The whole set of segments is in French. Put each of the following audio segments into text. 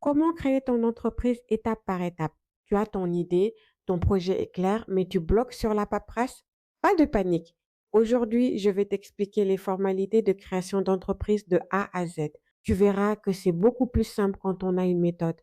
Comment créer ton entreprise étape par étape? Tu as ton idée, ton projet est clair, mais tu bloques sur la paperasse? Pas de panique. Aujourd'hui, je vais t'expliquer les formalités de création d'entreprise de A à Z. Tu verras que c'est beaucoup plus simple quand on a une méthode.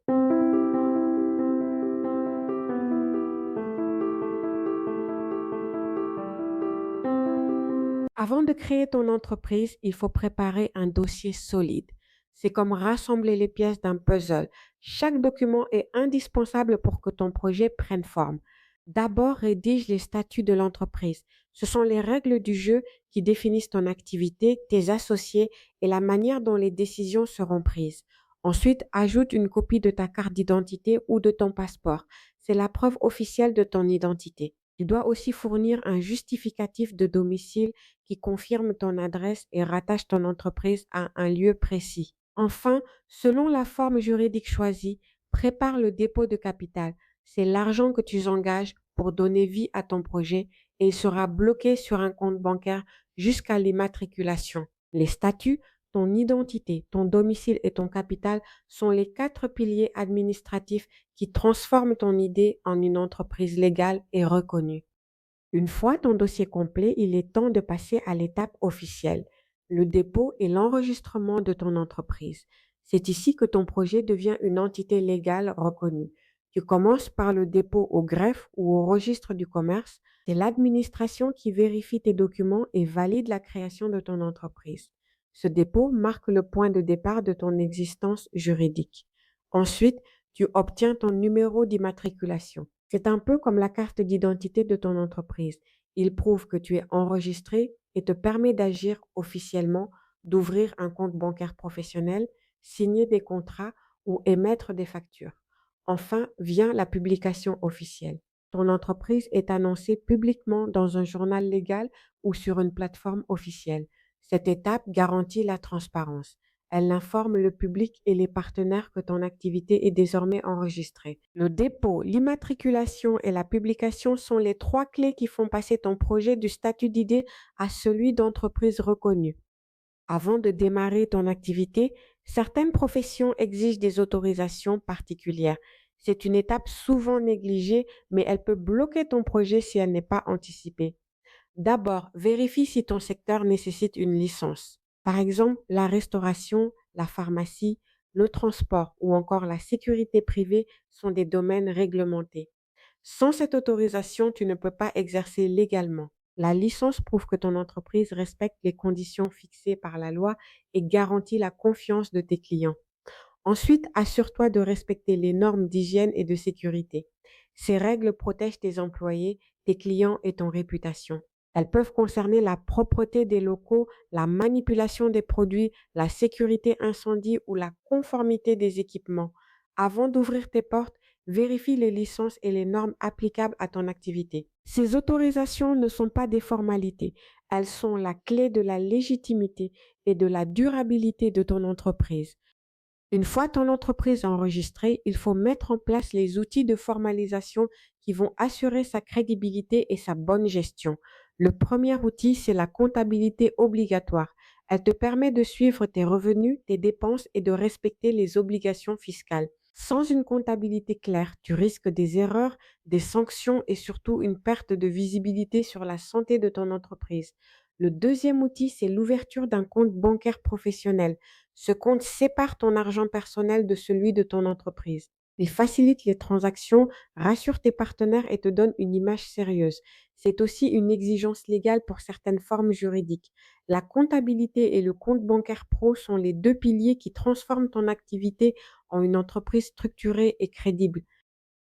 Avant de créer ton entreprise, il faut préparer un dossier solide. C'est comme rassembler les pièces d'un puzzle. Chaque document est indispensable pour que ton projet prenne forme. D'abord, rédige les statuts de l'entreprise. Ce sont les règles du jeu qui définissent ton activité, tes associés et la manière dont les décisions seront prises. Ensuite, ajoute une copie de ta carte d'identité ou de ton passeport. C'est la preuve officielle de ton identité. Tu dois aussi fournir un justificatif de domicile qui confirme ton adresse et rattache ton entreprise à un lieu précis. Enfin, selon la forme juridique choisie, prépare le dépôt de capital. C'est l'argent que tu engages pour donner vie à ton projet et il sera bloqué sur un compte bancaire jusqu'à l'immatriculation. Les statuts, ton identité, ton domicile et ton capital sont les quatre piliers administratifs qui transforment ton idée en une entreprise légale et reconnue. Une fois ton dossier complet, il est temps de passer à l'étape officielle, le dépôt et l'enregistrement de ton entreprise. C'est ici que ton projet devient une entité légale reconnue. Tu commences par le dépôt au greffe ou au registre du commerce. C'est l'administration qui vérifie tes documents et valide la création de ton entreprise. Ce dépôt marque le point de départ de ton existence juridique. Ensuite, tu obtiens ton numéro d'immatriculation. C'est un peu comme la carte d'identité de ton entreprise. Il prouve que tu es enregistré et te permet d'agir officiellement, d'ouvrir un compte bancaire professionnel, signer des contrats ou émettre des factures. Enfin, vient la publication officielle. Ton entreprise est annoncée publiquement dans un journal légal ou sur une plateforme officielle. Cette étape garantit la transparence. Elle informe le public et les partenaires que ton activité est désormais enregistrée. Le dépôt, l'immatriculation et la publication sont les trois clés qui font passer ton projet du statut d'idée à celui d'entreprise reconnue. Avant de démarrer ton activité, certaines professions exigent des autorisations particulières. C'est une étape souvent négligée, mais elle peut bloquer ton projet si elle n'est pas anticipée. D'abord, vérifie si ton secteur nécessite une licence. Par exemple, la restauration, la pharmacie, le transport ou encore la sécurité privée sont des domaines réglementés. Sans cette autorisation, tu ne peux pas exercer légalement. La licence prouve que ton entreprise respecte les conditions fixées par la loi et garantit la confiance de tes clients. Ensuite, assure-toi de respecter les normes d'hygiène et de sécurité. Ces règles protègent tes employés, tes clients et ton réputation. Elles peuvent concerner la propreté des locaux, la manipulation des produits, la sécurité incendie ou la conformité des équipements. Avant d'ouvrir tes portes, vérifie les licences et les normes applicables à ton activité. Ces autorisations ne sont pas des formalités, elles sont la clé de la légitimité et de la durabilité de ton entreprise. Une fois ton entreprise enregistrée, il faut mettre en place les outils de formalisation qui vont assurer sa crédibilité et sa bonne gestion. Le premier outil, c'est la comptabilité obligatoire. Elle te permet de suivre tes revenus, tes dépenses et de respecter les obligations fiscales. Sans une comptabilité claire, tu risques des erreurs, des sanctions et surtout une perte de visibilité sur la santé de ton entreprise. Le deuxième outil, c'est l'ouverture d'un compte bancaire professionnel. Ce compte sépare ton argent personnel de celui de ton entreprise. Il facilite les transactions, rassure tes partenaires et te donne une image sérieuse. C'est aussi une exigence légale pour certaines formes juridiques. La comptabilité et le compte bancaire pro sont les deux piliers qui transforment ton activité en une entreprise structurée et crédible.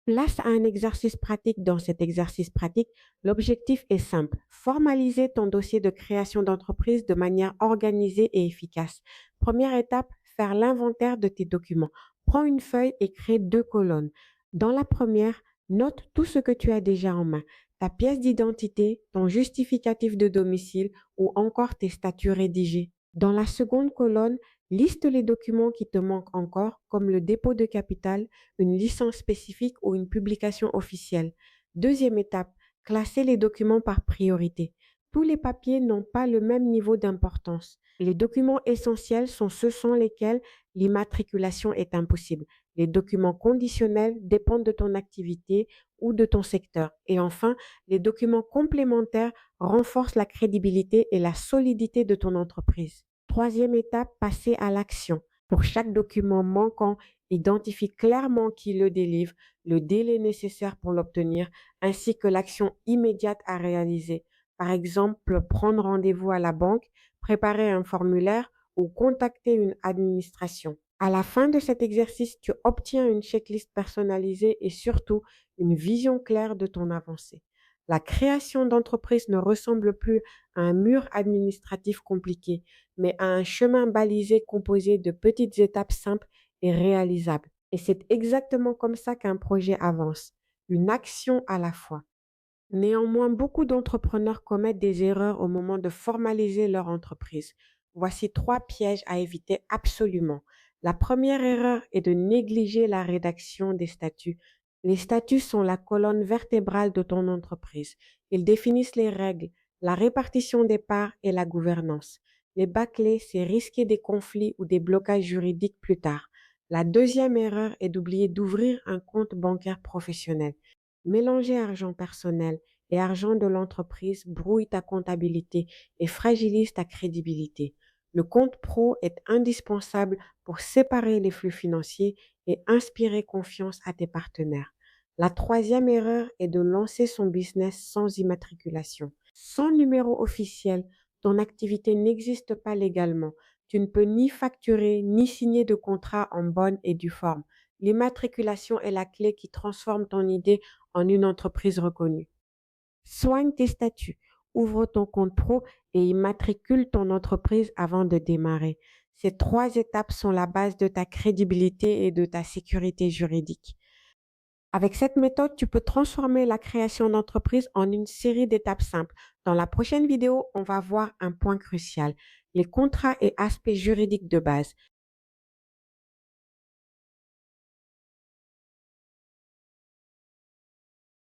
Place à un exercice pratique. Dans cet exercice pratique, l'objectif est simple. Formaliser ton dossier de création d'entreprise de manière organisée et efficace. Première étape, faire l'inventaire de tes documents. Prends une feuille et crée deux colonnes. Dans la première, note tout ce que tu as déjà en main. Ta pièce d'identité, ton justificatif de domicile ou encore tes statuts rédigés. Dans la seconde colonne, liste les documents qui te manquent encore, comme le dépôt de capital, une licence spécifique ou une publication officielle. Deuxième étape, classer les documents par priorité. Tous les papiers n'ont pas le même niveau d'importance. Les documents essentiels sont ceux sans lesquels l'immatriculation est impossible. Les documents conditionnels dépendent de ton activité ou de ton secteur. Et enfin, les documents complémentaires renforcent la crédibilité et la solidité de ton entreprise. Troisième étape, passer à l'action. Pour chaque document manquant, identifie clairement qui le délivre, le délai nécessaire pour l'obtenir, ainsi que l'action immédiate à réaliser. Par exemple, prendre rendez-vous à la banque, préparer un formulaire ou contacter une administration. À la fin de cet exercice, tu obtiens une checklist personnalisée et surtout une vision claire de ton avancée. La création d'entreprise ne ressemble plus à un mur administratif compliqué, mais à un chemin balisé composé de petites étapes simples et réalisables. Et c'est exactement comme ça qu'un projet avance, une action à la fois. Néanmoins, beaucoup d'entrepreneurs commettent des erreurs au moment de formaliser leur entreprise. Voici trois pièges à éviter absolument. La première erreur est de négliger la rédaction des statuts. Les statuts sont la colonne vertébrale de ton entreprise. Ils définissent les règles, la répartition des parts et la gouvernance. Les bâcler, c'est risquer des conflits ou des blocages juridiques plus tard. La deuxième erreur est d'oublier d'ouvrir un compte bancaire professionnel. Mélanger argent personnel et argent de l'entreprise brouille ta comptabilité et fragilise ta crédibilité. Le compte pro est indispensable pour séparer les flux financiers et inspirer confiance à tes partenaires. La troisième erreur est de lancer son business sans immatriculation. Sans numéro officiel, ton activité n'existe pas légalement. Tu ne peux ni facturer ni signer de contrat en bonne et due forme. L'immatriculation est la clé qui transforme ton idée en une entreprise reconnue. Soigne tes statuts, ouvre ton compte pro et immatricule ton entreprise avant de démarrer. Ces trois étapes sont la base de ta crédibilité et de ta sécurité juridique. Avec cette méthode, tu peux transformer la création d'entreprise en une série d'étapes simples. Dans la prochaine vidéo, on va voir un point crucial, les contrats et aspects juridiques de base.